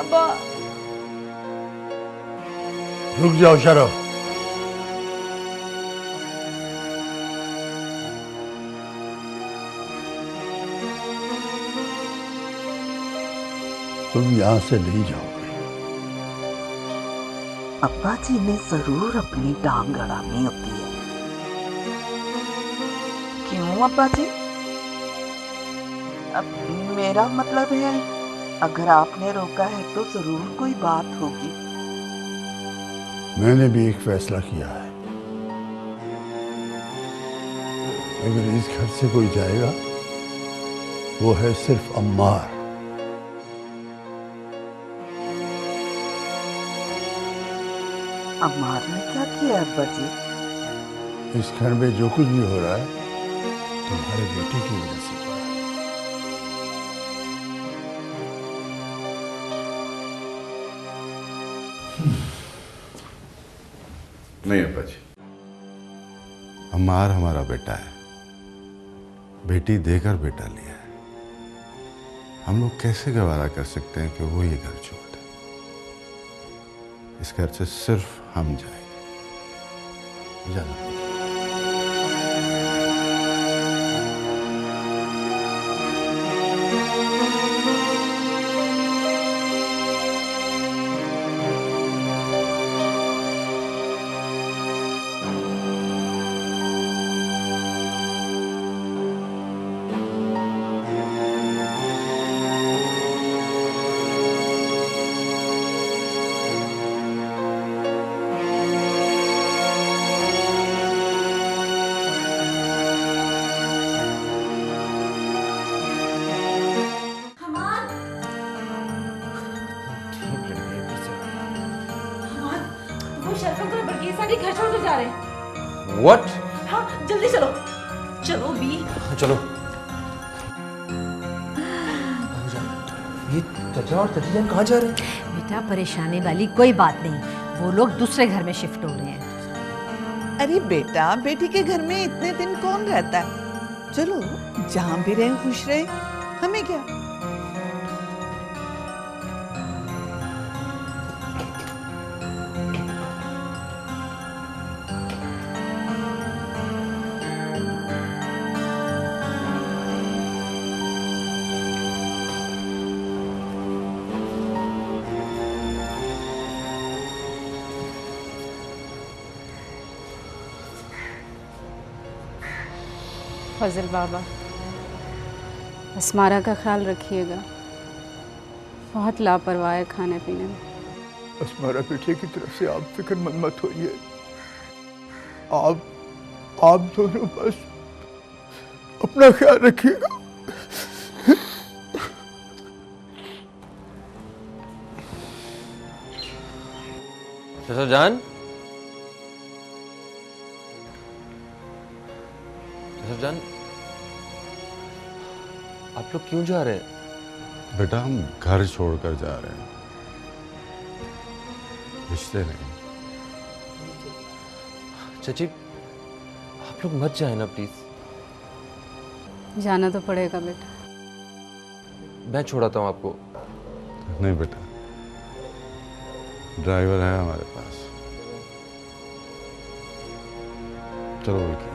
अब्बा। रुक जाओ शरफ। तुम यहां से नहीं जाओगे। अब्बा जी ने जरूर अपनी टांग अड़ानी होती है। क्यों अब्बा जी? अब मेरा मतलब है, अगर आपने रोका है तो जरूर कोई बात होगी। मैंने भी एक फैसला किया है। अगर इस घर से कोई जाएगा वो है सिर्फ अम्मार। अम्मार ने क्या किया अब्बा जी? इस घर में जो कुछ भी हो रहा है तुम्हारे बेटे की वजह से हो रहा है। नहीं अब्बा जी, अम्मार हमारा बेटा है, बेटी देकर बेटा लिया है। हम लोग कैसे गवारा कर सकते हैं कि वो ये घर छोड़ दे? इस घर से सिर्फ हम जाएंगे। इजाजत दीजिए। घर छोड़कर जा रहे हैं। What? हाँ जल्दी चलो, चलो बी। चलो। ये चाचा और चाची जान कहाँ जा रहे हैं? बेटा परेशानी वाली कोई बात नहीं, वो लोग दूसरे घर में शिफ्ट हो रहे हैं। अरे बेटा, बेटी के घर में इतने दिन कौन रहता है? चलो जहाँ भी रहे खुश रहे, हमें क्या। फजल बाबा, अस्मारा का ख्याल रखिएगा, बहुत लापरवाह है खाने पीने में। अस्मारा बेटे की तरफ से आप फिक्रमंद मत होइए। आप दोनों बस अपना ख्याल रखिएगा। चाचा जान, चाचा जान, आप लोग क्यों जा रहे हैं? बेटा हम घर छोड़कर जा रहे हैं, रिश्ते नहीं। चाची आप लोग मत जाए ना प्लीज। जाना तो पड़ेगा बेटा। मैं छोड़ाता हूँ आपको। नहीं बेटा, ड्राइवर है हमारे पास। चलो बल्कि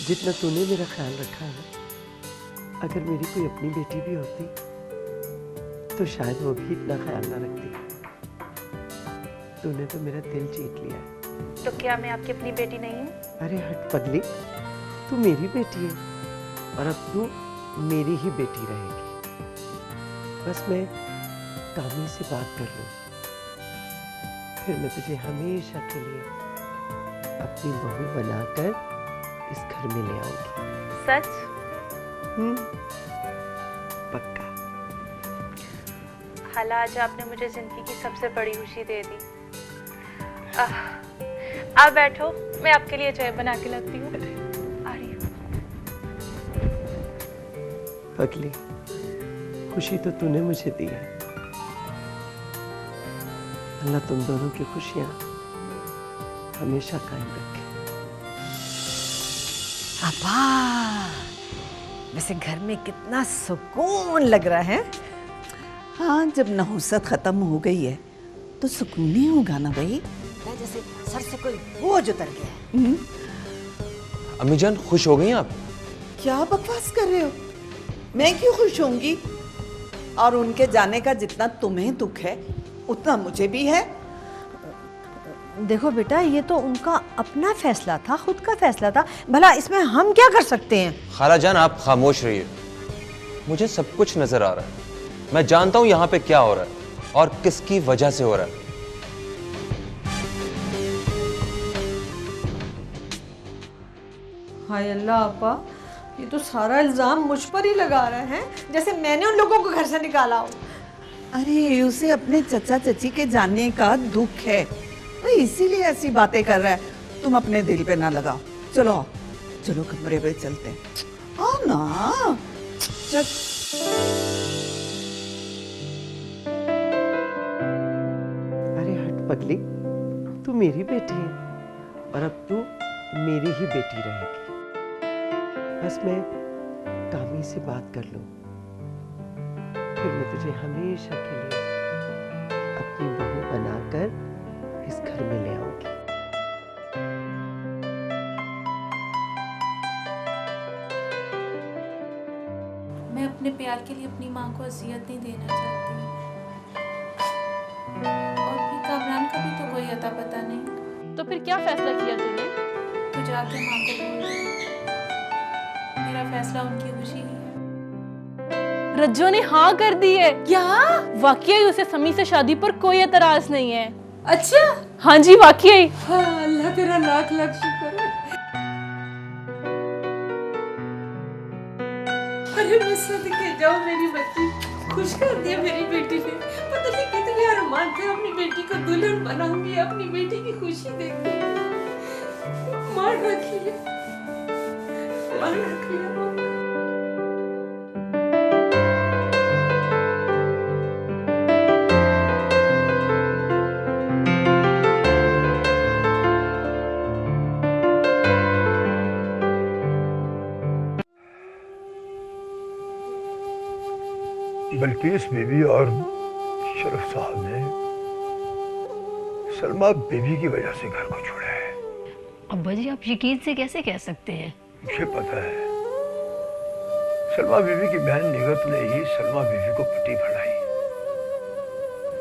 जितना तूने मेरा ख्याल रखा है ना, अगर मेरी कोई अपनी बेटी भी होती तो शायद वो भी इतना ख्याल ना रखती। तूने तो मेरा दिल जीत लिया है। तो क्या मैं आपकी अपनी बेटी नहीं हूँ? अरे हट पगली, तू मेरी बेटी है और अब तू मेरी ही बेटी रहेगी। बस मैं कामी से बात कर लूँ, फिर मैं तुझे हमेशा के लिए अपनी बहू बनाकर इस घर में ले आऊंगी। सच? पक्का। खाला, आज आपने मुझे जिंदगी की सबसे बड़ी खुशी दे दी। आप बैठो, मैं आपके लिए चाय बना के लाती हूँ। आ रही हूँ। पगली, खुशी तो तूने मुझे दी है। अल्लाह तुम दोनों की खुशियां हमेशा कायम रखे। अब्बा, वैसे घर में कितना सुकून लग रहा है। हाँ, जब नहुसत खत्म हो गई है तो सुकून ही होगा ना भाई। जैसे सर से कोई बोझ उतर गया है। अम्मी जान, खुश हो गई आप? क्या बकवास कर रहे हो? मैं क्यों खुश होंगी? और उनके जाने का जितना तुम्हें दुख है उतना मुझे भी है। देखो बेटा, ये तो उनका अपना फैसला था, खुद का फैसला था, भला इसमें हम क्या कर सकते हैं? खाला जान, आप खामोश रहिए। मुझे सब कुछ नजर आ रहा है। मैं जानता हूं यहाँ पे क्या हो रहा है और किसकी वजह से हो रहा है। हाय अल्लाह अब्बा, ये तो सारा इल्जाम मुझ पर ही लगा रहा है, जैसे मैंने उन लोगों को घर से निकाला हो। अरे उसे अपने चचा चची के जाने का दुख है, तो इसीलिए ऐसी बातें कर रहा है। तुम अपने दिल पे ना लगाओ। चलो चलो कमरे पे चलते हैं। आओ ना, चल। अरे हट पगली, तू मेरी बेटी है और अब तू मेरी ही बेटी रहेगी। बस मैं कामी से बात कर लूं, फिर मैं तुझे हमेशा के लिए अपनी बहू बनाकर इस घर में ले आऊंगी। मैं अपने प्यार के लिए अपनी माँ को अज़ियत नहीं देना चाहती। और भी कामरान का भी तो कोई अता पता नहीं। तो फिर क्या फैसला किया तूने? तू जाके माँ को बोल दे, मेरा फैसला उनकी खुशी ही है। रज्जो ने हाँ कर दी है। क्या? वाकई उसे समी से शादी पर कोई एतराज नहीं है। अच्छा? हाँ जी, वाकई। हाँ, अल्लाह तेरा लाख लाख शुक्र है। अरे मैं सदके जाऊं, मेरी बच्ची खुश कर दिया मेरी बेटी ने। पता नहीं कितने अरमान थे, अपनी बेटी को दुल्हन बनाऊंगी, अपनी बेटी की खुशी देखूंगी। मान रख लिया, मान रख लिया। बल्किस बीवी और शरफ साहब ने सलमा बीवी की वजह से घर को छोड़ा है। अब्बा जी, आप यकीन से कैसे कह सकते हैं? मुझे पता है, सलमा बीवी की बहन निगत ने ही सलमा बीवी को पट्टी पढ़ाई,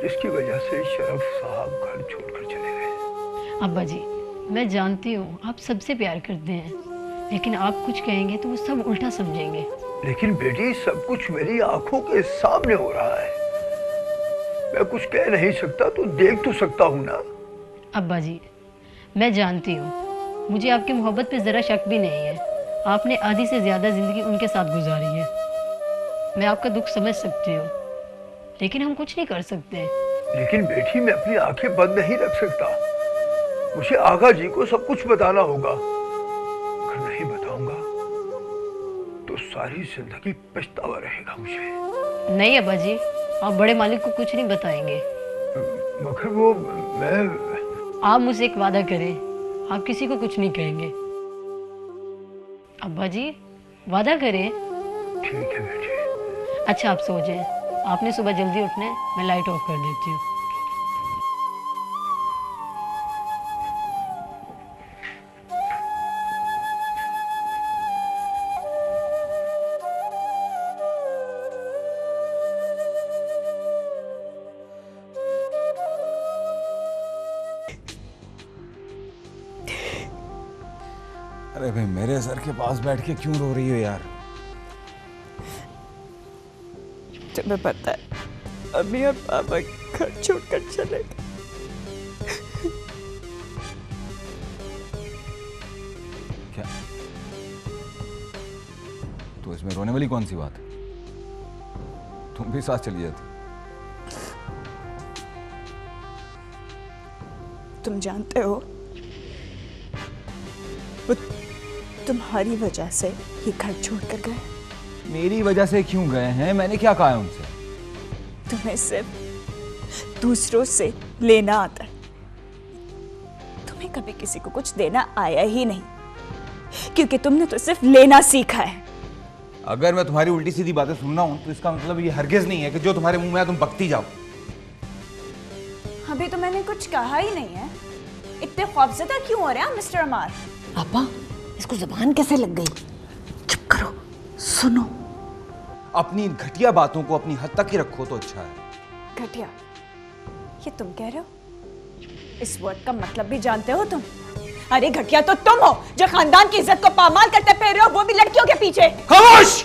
जिसकी वजह से शरफ साहब घर छोड़कर चले गए। अब्बा जी, मैं जानती हूँ आप सबसे प्यार करते हैं, लेकिन आप कुछ कहेंगे तो वो सब उल्टा समझेंगे। लेकिन बेटी, सब कुछ मेरी आंखों के सामने हो रहा है। मैं कुछ कह नहीं सकता तो देख तो सकता हूँ ना। अब्बा जी, मैं जानती हूँ, मुझे आपकी मोहब्बत पे ज़रा शक भी नहीं है। आपने आधी से ज़्यादा ज़िंदगी उनके साथ गुजारी है। मैं आपका दुख समझ सकती हूँ, लेकिन हम कुछ नहीं कर सकते। लेकिन बेटी, मैं अपनी आंखें बंद नहीं रख सकता। मुझे आगा जी को सब कुछ बताना होगा। अगर नहीं बताऊंगा तो सारी जिंदगी पछतावा रहेगा मुझे। नहीं अब्बा जी, आप बड़े मालिक को कुछ नहीं बताएंगे। मगर वो मैं... आप मुझसे एक वादा करें, आप किसी को कुछ नहीं कहेंगे। अब्बा जी, वादा करें। ठीक है बेटी। अच्छा, आप सो जाएं। आपने सुबह जल्दी उठना है, मैं लाइट ऑफ कर देती हूँ। अरे भाई, मेरे सर के पास बैठ के क्यों रो रही हो यार? तुम्हें पता है, अम्मी और पापा घर छोड़कर चले गए। क्या? तो इसमें रोने वाली कौन सी बात है? तुम भी साथ चली जाती। तुम जानते हो वो तुम्हारी वजह से ये घर छोड़कर गए। मेरी वजह से क्यों गए हैं? मैंने क्या कहा है उनसे? तुम्हें सिर्फ दूसरों से लेना आता है, तुम्हें कभी किसी को कुछ देना आया ही नहीं, क्योंकि तुमने तो सिर्फ लेना सीखा है। अगर मैं तुम्हारी उल्टी सीधी बातें सुन रहा हूं तो इसका मतलब ये हरगिज नहीं है कि जो तुम्हारे मुंह में आए तुम बकती जाओ। अभी तो मैंने कुछ कहा ही नहीं है, इतने खौफजदा क्यों हो रहे हैं मिस्टर अमार? पापा, इसको जुबान कैसे लग गई? चुप करो, सुनो। अपनी इन घटिया बातों को अपनी हद तक ही रखो तो अच्छा है। घटिया, ये तुम कह रहे हो? इस वर्ड का मतलब भी जानते हो तुम? अरे घटिया तो तुम हो जो खानदान की इज्जत को पामाल करते फिर रहे हो, वो भी लड़कियों के पीछे। खामोश!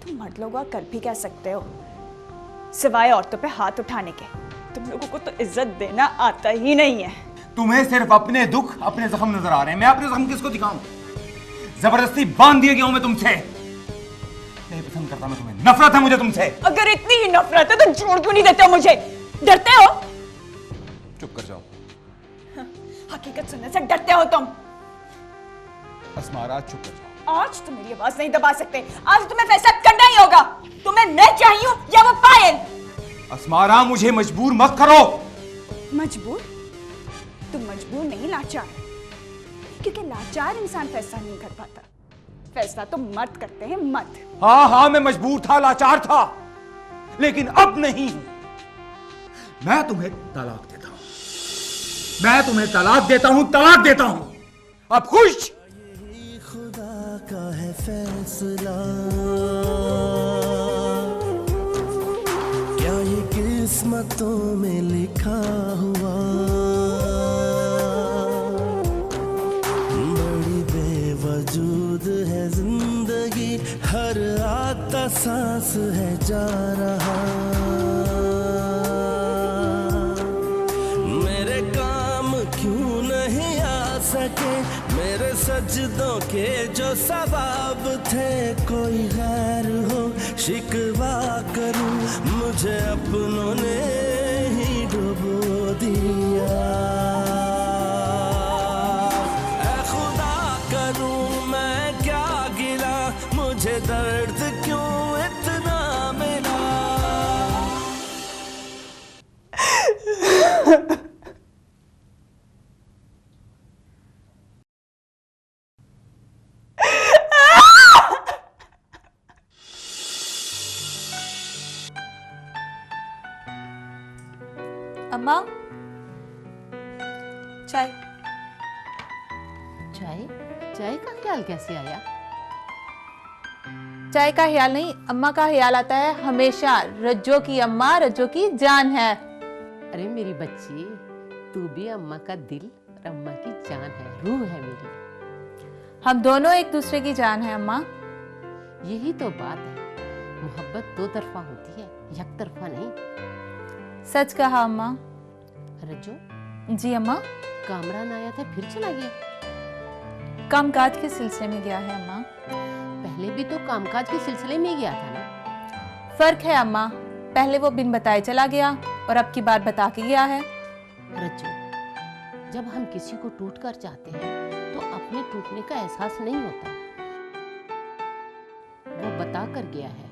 तुम मर्द लोग कर भी कह सकते हो, सिवाय औरतों पे हाथ उठाने के। तुम लोगों को तो इज्जत देना आता ही नहीं है। तुम्हें सिर्फ अपने दुख, अपने जख्म नजर आ रहे हैं। मैं अपने जख्म किसको दिखाऊं? जबरदस्ती बांध दिया गया हूं मैं तुमसे। नहीं पसंद करता मैं तुम्हें, नफरत है मुझे तुमसे। अगर इतनी ही नफरत है तो जोड़ क्यों नहीं देते हो मुझे? डरते हो? चुप कर जाओ। हकीकत सुनने से डरते हो तुम। अस्मारा चुप कर जाओ। आज तुम मेरी आवाज नहीं दबा सकते। आज तुम्हें फैसला करना ही होगा। तुम्हें मैं चाहिए या वो पायल? अस्मारा मुझे मजबूर मत करो। मजबूर? तुम मजबूर नहीं, लाचार। क्योंकि लाचार इंसान फैसला नहीं कर पाता, फैसला तो मर्द करते हैं, मर्द। हाँ, मैं मजबूर था, लाचार था, लेकिन अब नहीं। मैं तुम्हें तलाक देता हूं। मैं तुम्हें तलाक देता हूं, तलाक देता हूं। अब खुश? खुदा का है फैसला, क्या ये किस्मतों में लिखा हुआ। बड़ी बेवजूद है जिंदगी, हर आता सांस है जा रहा। मेरे काम क्यों नहीं आ सके, मेरे सजदों के जो सवाब थे। कोई गैर हो शिकवा करूं, मुझे अपनों ने ही डुबो दिया। ऐ खुदा करूं मैं क्या गिला, मुझे दर्द क्यों इतना मिला। अम्मा, चाय। चाय? चाय का ख्याल कैसे आया? चाय का ख्याल नहीं, अम्मा का ख्याल आता है हमेशा। रज्जो की अम्मा रज्जो की जान है। अरे मेरी बच्ची, तू भी अम्मा का दिल और अम्मा की जान है, रूह है मेरी। हम दोनों एक दूसरे की जान है अम्मा। यही तो बात है, मोहब्बत दो तरफा होती है, एक तरफा नहीं। सच कहा अम्मा। रज्जो। जी अम्मा। कामरान आया था, फिर चला गया? कामकाज के सिलसिले में गया है अम्मा। पहले भी तो कामकाज के सिलसिले में गया था ना। फर्क है अम्मा, पहले वो बिन बताए चला गया और अब की बात बता के गया है। रज्जो, जब हम किसी को टूट कर चाहते हैं तो अपने टूटने का एहसास नहीं होता। वो बता कर गया है,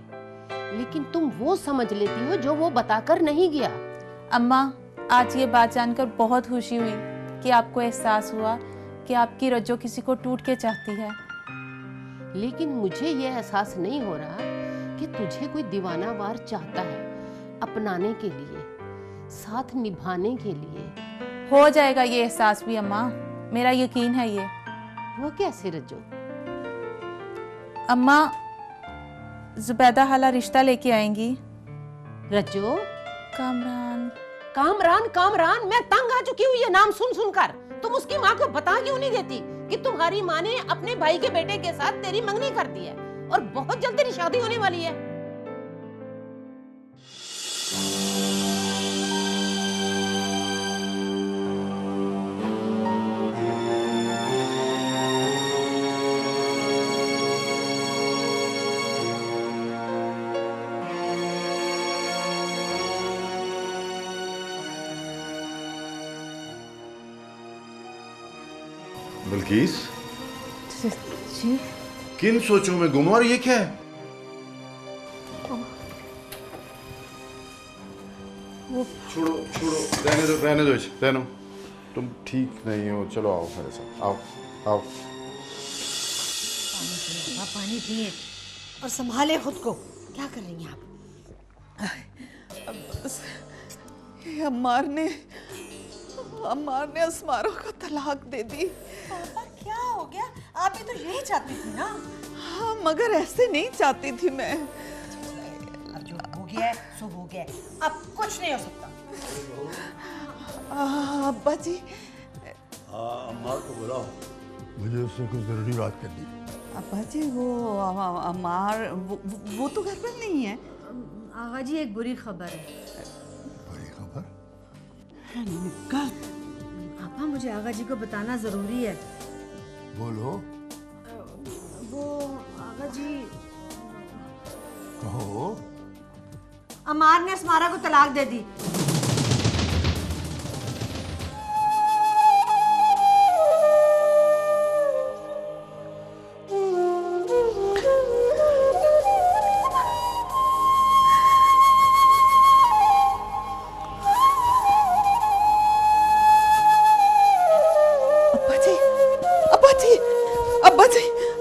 लेकिन तुम वो समझ लेती हो जो वो बताकर नहीं गया। अम्मा, आज ये बात जानकर बहुत खुशी हुई कि आपको एहसास हुआ कि आपकी रज्जो किसी को टूट के चाहती है। लेकिन मुझे ये एहसास नहीं हो रहा कि तुझे कोई दीवानावार चाहता है, अपनाने के लिए, साथ निभाने के लिए। हो जाएगा ये एहसास भी अम्मा, मेरा यकीन है ये। वो कैसे रज्जो? अम्मा, जुबैदा हाला रिश्ता लेके आएंगी। रज्जो? कामरान। कामरान? कामरान? मैं तंग आ चुकी हूँ ये नाम सुन सुनकर। तुम उसकी माँ को बता क्यों नहीं देती कि तुम्हारी माँ ने अपने भाई के बेटे के साथ तेरी मंगनी कर दी है और बहुत जल्द तेरी शादी होने वाली है। बल्कीस, जी किन सोचों में गुम हो? और ये क्या है? वो छोड़ो छोड़ो, रहने दो रहने दो इसे, रहने दो। तुम ठीक नहीं हो, चलो आओ मेरे साथ, आओ आओ। पानी पिए और संभाले खुद को। क्या कर रही हैं आप? ये अम्मार ने अस्मारा को तलाक दे दी। पापा क्या हो गया? आप भी तो यही चाहती थी ना? हाँ, मगर ऐसे नहीं चाहती थी मैं। अब जो हो गया है सो हो गया है, अब कुछ नहीं हो सकता। अब्बा जी। हाँ, अम्मार को बुलाओ, मुझे उससे कुछ जरूरी बात करनी है। अब्बा जी, वो अम्मार वो तो घर पर नहीं है। आगा जी, एक बुरी खबर है। बुरी खबर? पापा, मुझे आगा जी को बताना जरूरी है। बोलो। वो आगा जी, कहो। अमार ने अस्मारा को तलाक दे दी।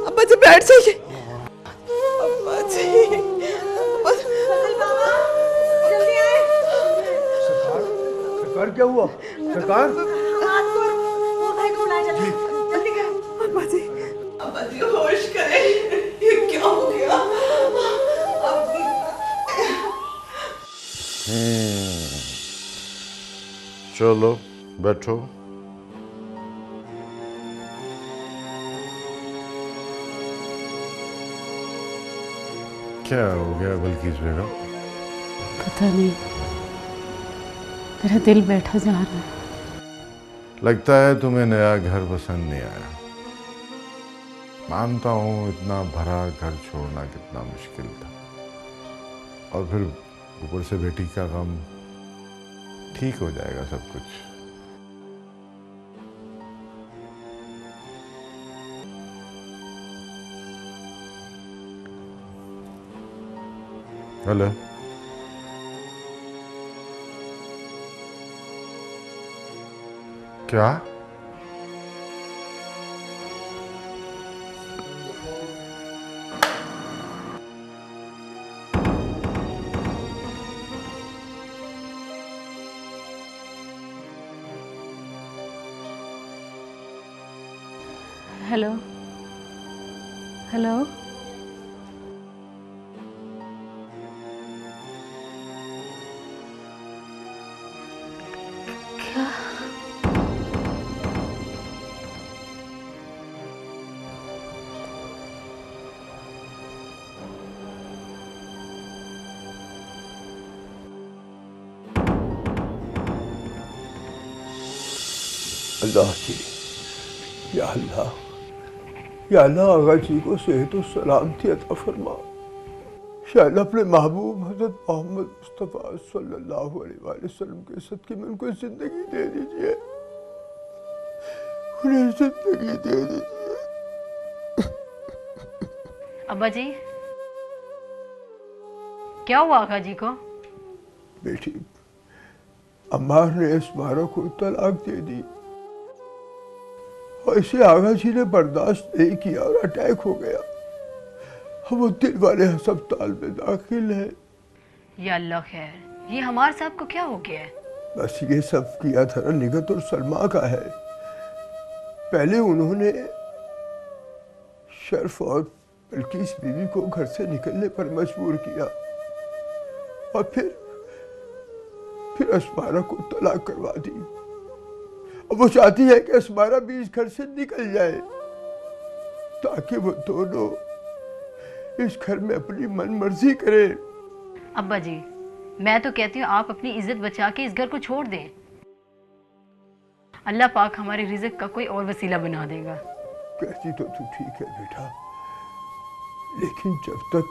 अब्बा जी बैठ जाइए। अब्बा जी, जल्दी आए। सरकार क्या हुआ? सरकार वो भाई को बुलाया जल्दी करो। अब्बा जी होश करें, ये क्या हो गया? चलो बैठो। क्या हो गया बल्कीस बेगम? पता नहीं, मेरा दिल बैठा जा रहा है। लगता है तुम्हें नया घर पसंद नहीं आया। मानता हूँ इतना भरा घर छोड़ना कितना मुश्किल था, और फिर ऊपर से बेटी का गम। ठीक हो जाएगा सब कुछ। हेलो, क्या? हेलो हेलो, क्या? अल्लाह की, या अल्लाह, या अल्लाह आगा जी को सेहत और सलामती अता फरमा। या अल्लाह, अपने महबूब हज़रत मोहम्मद मुस्तफ़ा सल्लल्लाहु अलैहि वसल्लम के सदक़े में उनको जिंदगी दे दीजिए, उन्हें जिंदगी दे दीजिए। अब्बा जी, क्या हुआ आगा जी को? बेटी, अम्मार ने अस्मारा को तलाक दे दी और इसे आगा जी ने बर्दाश्त नहीं किया और अटैक हो गया। अब वो दिल वाले अस्पताल में दाखिल है। या अल्लाह खैर, ये हमारे साहब को क्या हो गया है? बस ये सब किया धरा निगत और सलमा का है। पहले उन्होंने शर्फ और बल्कीस बीवी को घर से निकलने पर मजबूर किया और फिर अस्मारा को तलाक करवा दी। अब वो चाहती है कि अस्मारा भी इस घर से निकल जाए ताकि वो दोनों इस घर में अपनी मनमर्जी करें। अब्बा जी, मैं तो कहती हूँ आप अपनी इज्जत बचा के इस घर को छोड़ दें। अल्लाह पाक हमारे रिज़्क का कोई और वसीला बना देगा। कहती तो तू ठीक है बेटा, लेकिन जब तक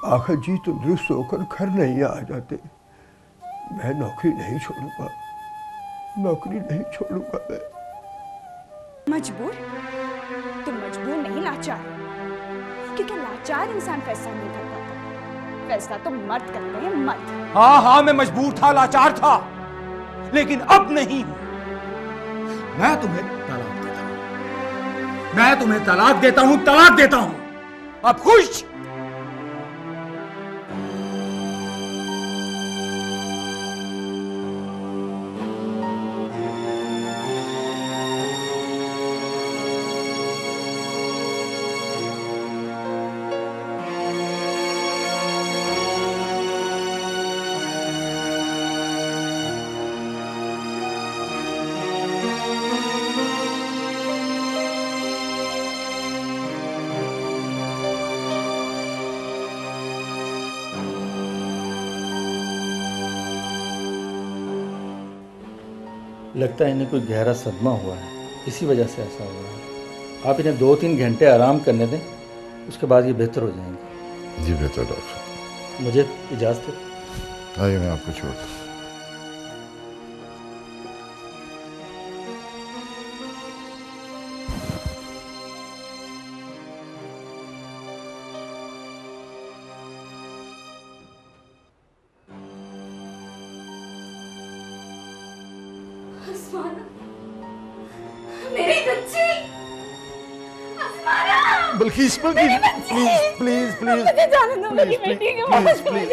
आगा जी तंदुरुस्त होकर घर नहीं आ जाते, मैं नौकरी नहीं छोड़ूंगा, नौकरी नहीं छोड़ूंगा मैं। मजबूर? तुम मजबूर नहीं, लाचार। क्योंकि लाचार इंसान फैसला नहीं कर पाता, फैसला तो मर्द करते हैं, मर्द। हाँ हाँ, मैं मजबूर था, लाचार था, लेकिन अब नहीं हूं। मैं तुम्हें तलाक देता हूं, मैं तुम्हें तलाक देता हूं, तलाक देता हूं। अब खुश? लगता है इन्हें कोई गहरा सदमा हुआ है, इसी वजह से ऐसा हुआ है। आप इन्हें 2-3 घंटे आराम करने दें, उसके बाद ये बेहतर हो जाएंगे। जी बेहतर डॉक्टर। मुझे इजाज़त है। आइए, मैं आपको छोड़ता हूं। मेरी बच्ची बल्कीस, प्लीज प्लीज प्लीज मुझे जाने दो, मेरी बेटी के पास प्लीज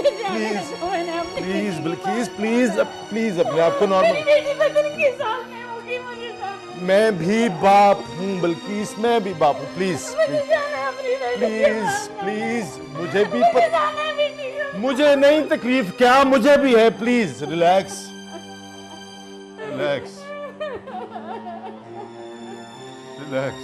प्लीज बल्कीस, प्लीज प्लीज अपने आप को मेरी नॉर्मल। बेटी पता नहीं किस हाल में होगी, मुझे जाने दो। मैं भी बाप हूँ बल्कीस, मैं भी बाप हूँ। प्लीज मुझे जाना है अपनी बेटी के प्लीज पास। प्लीज, मुझे भी मुझे जाना है बेटी के पास। मुझे नहीं तकलीफ, क्या मुझे भी है। Please relax relax relax.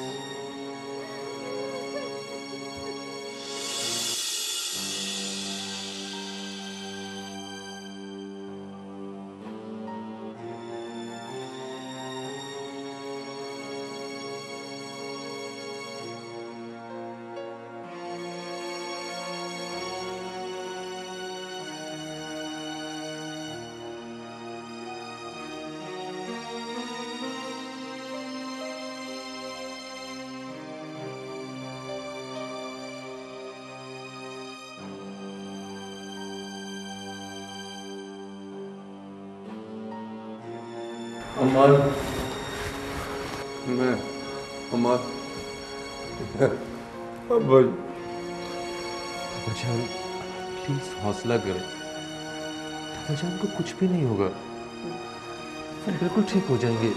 Amar, मैं अमर, अब्बा जान प्लीज हौसला करें। दादा जान को कुछ भी नहीं होगा, वो बिल्कुल ठीक हो जाएंगे।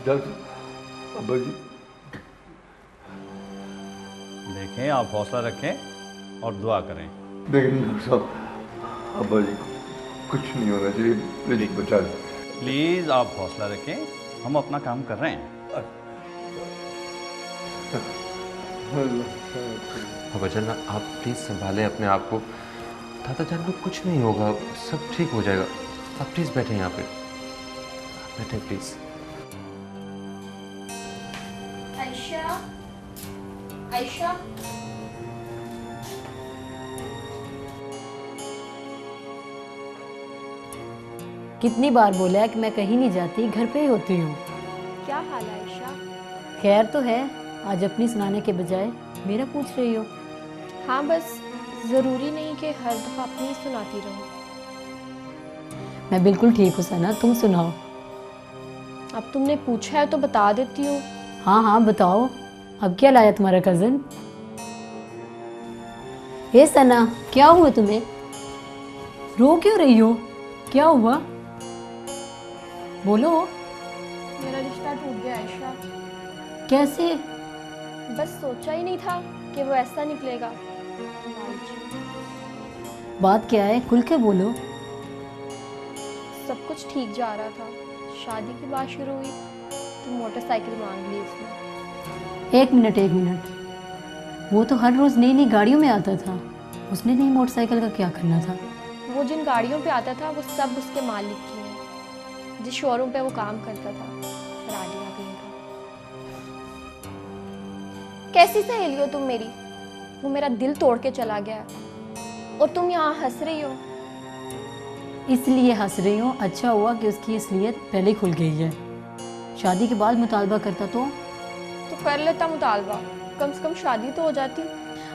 डॉक्टर, अब्बा जी देखें, आप हौसला रखें और दुआ करें। लेकिन डॉक्टर साहब, अब्बा जी कुछ नहीं होना चाहिए, प्लीज बचा लें। प्लीज़ आप हौसला रखें, हम अपना काम कर रहे हैं। बाबा जान, आप प्लीज संभालें अपने आप को। दादा जान को कुछ नहीं होगा, सब ठीक हो जाएगा। आप प्लीज बैठे यहाँ पे, बैठे प्लीज। आयशा, आयशा, कितनी बार बोला है कि मैं कहीं नहीं जाती, घर पे ही होती हूँ। क्या हाल है आयशा? खैर तो है, आज अपनी सुनाने के बजाय मेरा पूछ रही हो। हाँ, बस ज़रूरी नहीं कि हर दफ़ा अपनी ही सुनाती रहो। मैं बिल्कुल ठीक हूँ सना, तुम सुनाओ। अब तुमने पूछा है तो बता देती हूँ। हाँ हाँ बताओ, अब क्या लाया तुम्हारा कज़न? हे सना, क्या हुआ तुम्हें? रो क्यों रही हो? क्या हुआ? बोलो। मेरा रिश्ता टूट गया आयशा। कैसे? बस सोचा ही नहीं था कि वो ऐसा निकलेगा। बात क्या है, खुल के बोलो। सब कुछ ठीक जा रहा था, शादी की बात शुरू हुई तो मोटरसाइकिल मांग ली उसने। एक मिनट, वो तो हर रोज नई नई गाड़ियों में आता था, उसने नई मोटरसाइकिल का क्या करना था? वो जिन गाड़ियों पे आता था वो सब उसके मालिक की हैं, जिस शोरूम पे वो काम करता था। राडिया कहीं का। कैसी सहेली हो तुम मेरी? वो मेरा दिल तोड़ के चला गया और तुम यहाँ हंस रही हो। इसलिए हंस रही हूँ। अच्छा हुआ कि उसकी असलियत पहले ही खुल गई है। शादी के बाद मुतालबा करता तो कर लेता मुतालबा, कम से कम शादी तो हो जाती।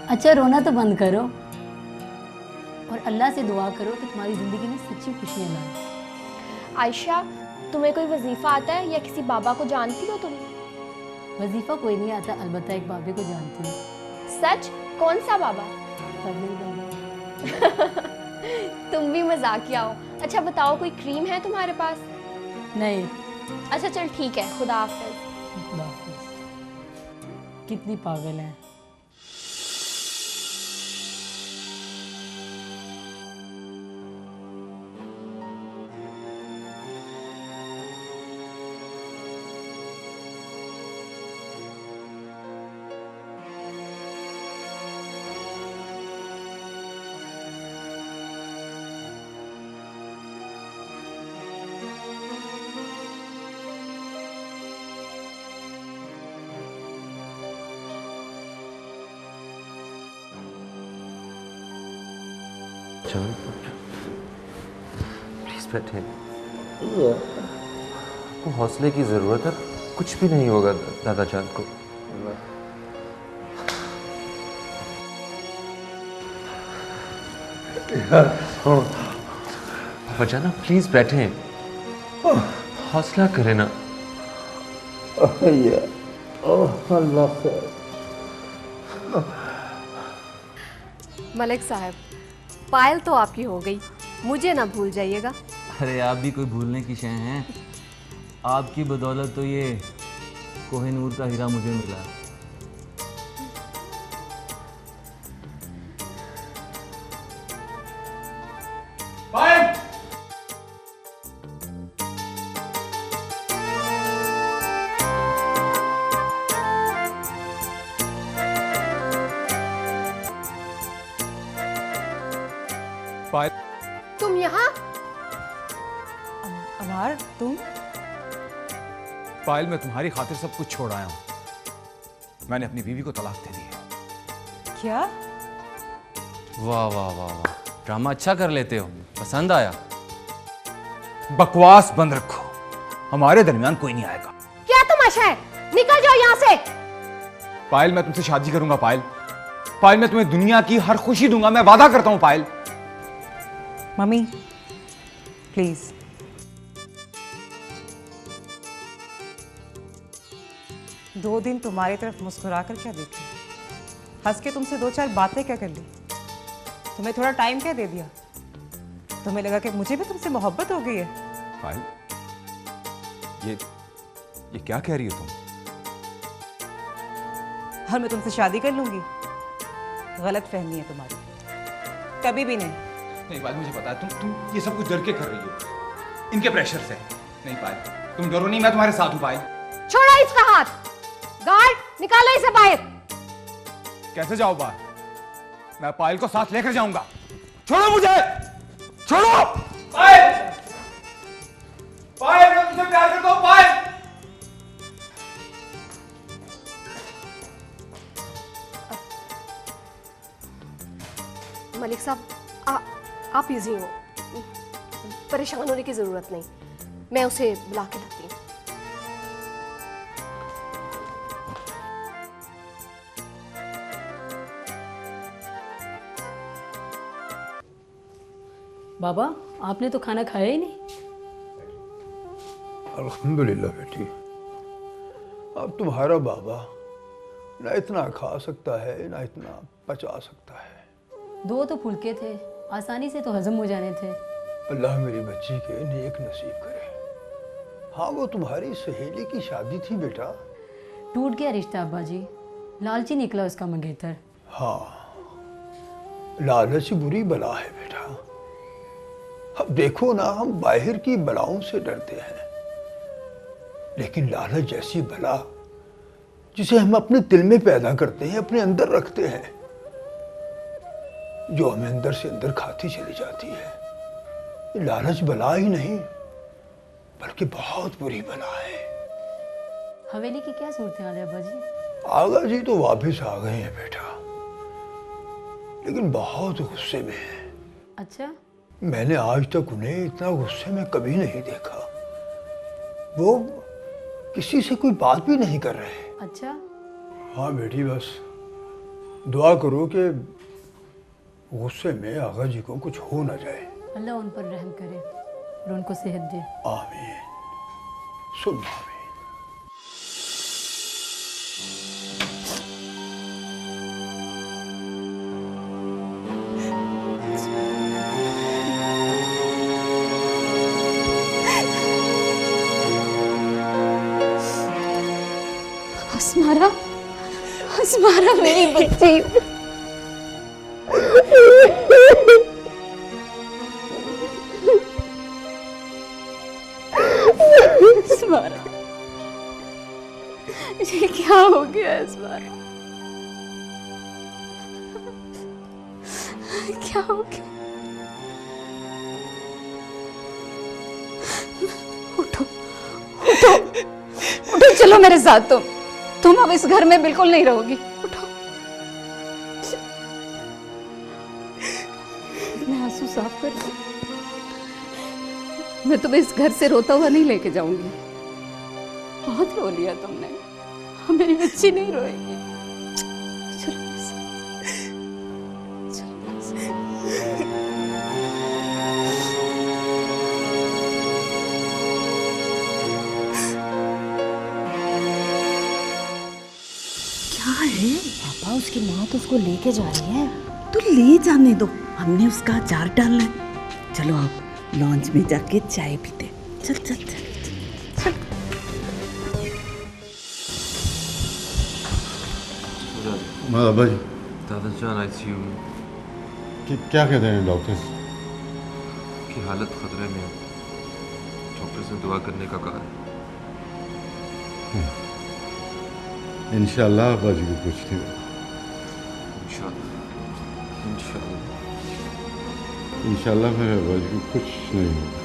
अच्छा, रोना तो बंद करो और अल्लाह से दुआ करो कि तुम्हारी ज़िंदगी में सच्ची खुशियाँ लाए। आयशा, तुम्हें कोई वजीफ़ा आता है या किसी बाबा को जानती हो तुम? वजीफ़ा कोई नहीं आता, अलबत्ता एक बाबे को जानती हूँ। सच? कौन सा बाबा? फजल बाबा। तुम भी मजाकिया हो। अच्छा बताओ, कोई क्रीम है तुम्हारे पास? नहीं। अच्छा चल ठीक है, खुदा हाफिज। खुदा हाफिज। कितनी पागल है। जान, प्लीज बैठे। आपको हौसले की जरूरत है, कुछ भी नहीं होगा दादा जान को। पापा जान, आप प्लीज बैठे, हौसला करें ना। मलिक साहब, पायल तो आपकी हो गई, मुझे ना भूल जाइएगा। अरे आप भी कोई भूलने की शय हैं। आपकी बदौलत तो ये कोहिनूर का हीरा मुझे मिला। पायल! पायल, तुम यहाँ? अमार, तुम? पायल, मैं तुम्हारी खातिर सब कुछ छोड़ आया हूं। मैंने अपनी बीवी को तलाक दे दी है। क्या? वाह वाह वाह वाह, ड्रामा अच्छा कर लेते हो, पसंद आया। बकवास बंद रखो, हमारे दरमियान कोई नहीं आएगा। क्या तमाशा है? निकल जाओ यहाँ से। पायल, मैं तुमसे शादी करूंगा। पायल, पायल, मैं तुम्हें दुनिया की हर खुशी दूंगा, मैं वादा करता हूं। पायल। Mummy, please. दो दिन तुम्हारी तरफ मुस्कुरा कर क्या देखी, हंस के तुमसे दो चार बातें क्या कर ली, तुम्हें थोड़ा टाइम क्या दे दिया? तुम्हें लगा कि मुझे भी तुमसे मोहब्बत हो गई है? पायल, ये क्या कह रही हो तुम? और मैं तुमसे शादी कर लूंगी? गलत फहमी है तुम्हारी, कभी भी नहीं। नहीं पायल, मुझे पता है तुम ये सब कुछ डर के कर रही हो, इनके प्रेशर से। नहीं पायल, तुम डरो नहीं, मैं तुम्हारे साथ हूं। पायल, छोड़ो इसका हाथ। गार्ड, निकालो इसे बाहर। कैसे जाओ बाहर? मैं पायल को साथ लेकर जाऊंगा। छोड़ो मुझे, छोड़ो। पायल, पायल, मैं तुझसे प्यार करता हूं। पायल। मलिक साहब, आप इजी हो, परेशान होने की जरूरत नहीं। मैं उसे बुला के लाती हूँ। बाबा, आपने तो खाना खाया ही नहीं। अल्हम्दुलिल्लाह बेटी, अब तुम्हारा बाबा ना इतना खा सकता है ना इतना पचा सकता है। दो तो फुलके थे, आसानी से तो हजम हो जाने थे। अल्लाह मेरी बच्ची के नेक नसीब करे। हाँ, वो तुम्हारी सहेली की शादी थी बेटा। टूट गया रिश्ता अब्बा जी, लालची निकला उसका मंगेतर। हाँ, लालच बुरी बला है बेटा। अब देखो ना, हम बाहर की बलाओं से डरते हैं, लेकिन लालच जैसी बला जिसे हम अपने दिल में पैदा करते हैं, अपने अंदर रखते हैं, जो हमें अंदर से अंदर खाती चली जाती है, ये लालच बला ही नहीं बल्कि बहुत बुरी बला है। हवेली की क्या सूरत हाल है अब्बा जी? आगा जी तो वापस आ गए हैं बेटा, लेकिन बहुत गुस्से में है। अच्छा, मैंने आज तक उन्हें इतना गुस्से में कभी नहीं देखा। वो किसी से कोई बात भी नहीं कर रहे। अच्छा। हाँ बेटी, बस दुआ करो कि गुस्से में आगा जी को कुछ हो ना जाए। अल्लाह उन पर रहम करे और उनको सेहत दे। आमीन सुम्मा आमीन। अस्मारा, अस्मारा मेरी बच्ची। अस्मारा, ये क्या हो गया अस्मारा? क्या हो गया? उठो, उठो, उठो, चलो मेरे साथ। तुम अब इस घर में बिल्कुल नहीं रहोगी। उठो। मैं आंसू साफ कर दूं। मैं तुम्हें इस घर से रोता हुआ नहीं लेके जाऊंगी। बहुत रो लिया तुमने, मेरी बच्ची नहीं रोएगी। चलो मेरे साथ, चलो मेरे साथ। क्या है? पापा, उसकी माँ तो उसको लेके जा रही है। तो ले जाने दो, हमने उसका अचार डालना है। चलो आप लॉन्च में जाके चाय पीते। चल चल चल चल। बाबा जी, दादा जान ICU में। क्या कहते हैं डॉक्टर? की हालत खतरे में है। डॉक्टर से दुआ करने का कहा है। इंशाल्लाह अब्बा जी को कुछ नहीं होगा। इंशाल्लाह, इंशाल्लाह, इंशाल्लाह मेरे अब्बा जी को कुछ नहीं होगा।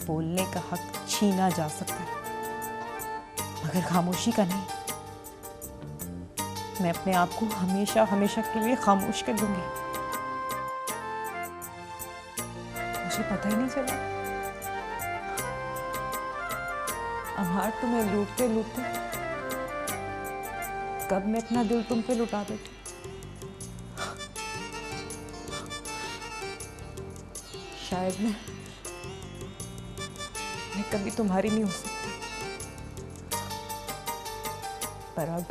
बोलने का हक छीना जा सकता है, मगर खामोशी का नहीं। मैं अपने आप को हमेशा हमेशा के लिए खामोश कर दूंगी। मुझे पता ही नहीं चला अम्हार तुम्हें लूटते लूटते कब मैं अपना दिल तुम पे लुटा देती। शायद मैं कभी तुम्हारी नहीं हो सकती, पर अब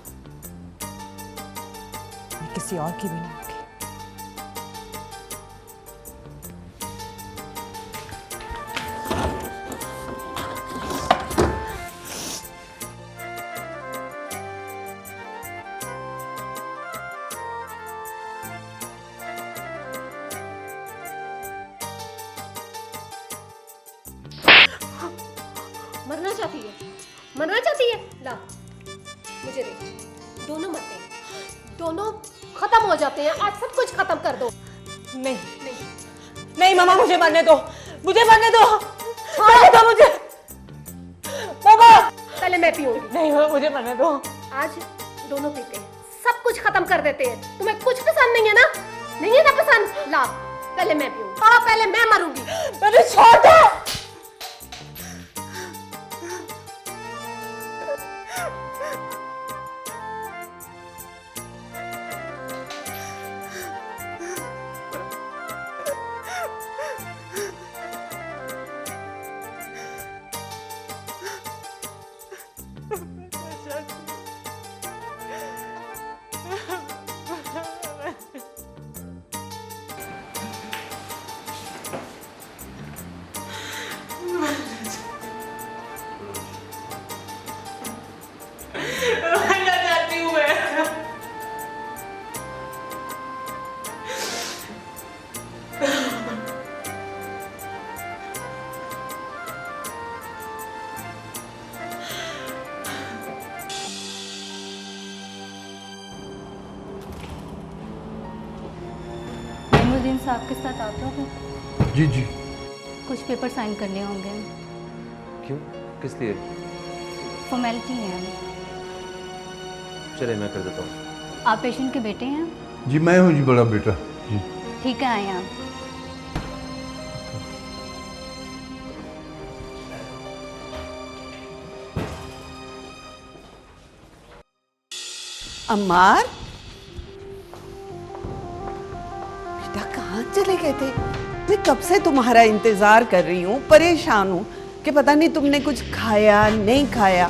मैं किसी और की भी नहीं होगी। मरना चाहती है, मरना चाहती है। ला मुझे दे, दोनों मरते हैं, दोनों खत्म हो जाते हैं। आज सब कुछ खत्म कर दो। नहीं नहीं नहीं मामा, मुझे मरने दो, मुझे मरने दो, मरने दो मुझे। मामा पहले मैं पीऊंगी। नहीं मुझे मरने दो। आज दोनों पीते हैं, सब कुछ खत्म कर देते हैं। तुम्हें कुछ पसंद नहीं है ना? नहीं है ना पसंद? ला पहले मैं पीऊंगी। हाँ पहले मैं मरूंगी। मैंने छोड़ दो। साहब के साथ आप लोग हैं? जी जी। कुछ पेपर साइन करने होंगे। क्यों, किस लिए? फॉर्मेलिटी है। चले मैं कर देता हूँ। आप पेशेंट के बेटे हैं? जी मैं हूँ जी, बड़ा बेटा जी। ठीक है, आए आप। अम्मार, बेटा कहाँ चले गए थे? मैं कब से तुम्हारा इंतजार कर रही हूँ, परेशान हूँ कि पता नहीं तुमने कुछ खाया नहीं खाया।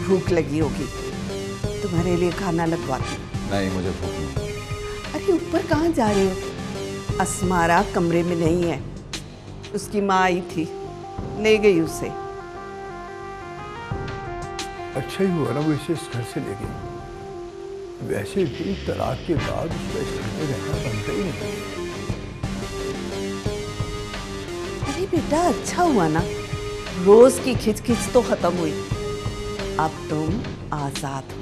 भूख लगी होगी, तुम्हारे लिए खाना लगवाती हूँ। नहीं, मुझे भूख नहीं। अरे ऊपर कहाँ जा रही हो? अस्मारा कमरे में नहीं है, उसकी माँ आई थी, ले गई उसे। अच्छा ही हुआ ना वो इसे इस घर से ले गई। वैसे भी तलाक के बाद उसका इस घर में रहना बनता ही नहीं। अरे बेटा अच्छा हुआ ना, रोज की खिचखिच तो खत्म हुई, अब तुम आजाद हो।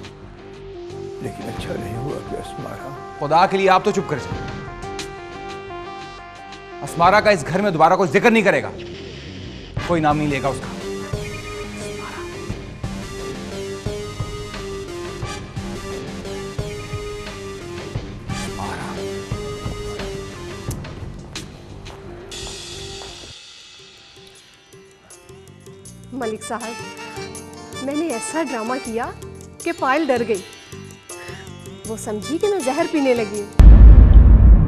लेकिन अच्छा नहीं हुआ कि अस्मारा। खुदा के लिए आप तो चुप कर जाए। अस्मारा का इस घर में दोबारा कोई जिक्र नहीं करेगा, कोई नाम नहीं लेगा उसका। मलिक साहब, मैंने ऐसा ड्रामा किया कि पायल डर गई। वो समझी कि मैं जहर पीने लगी हूँ।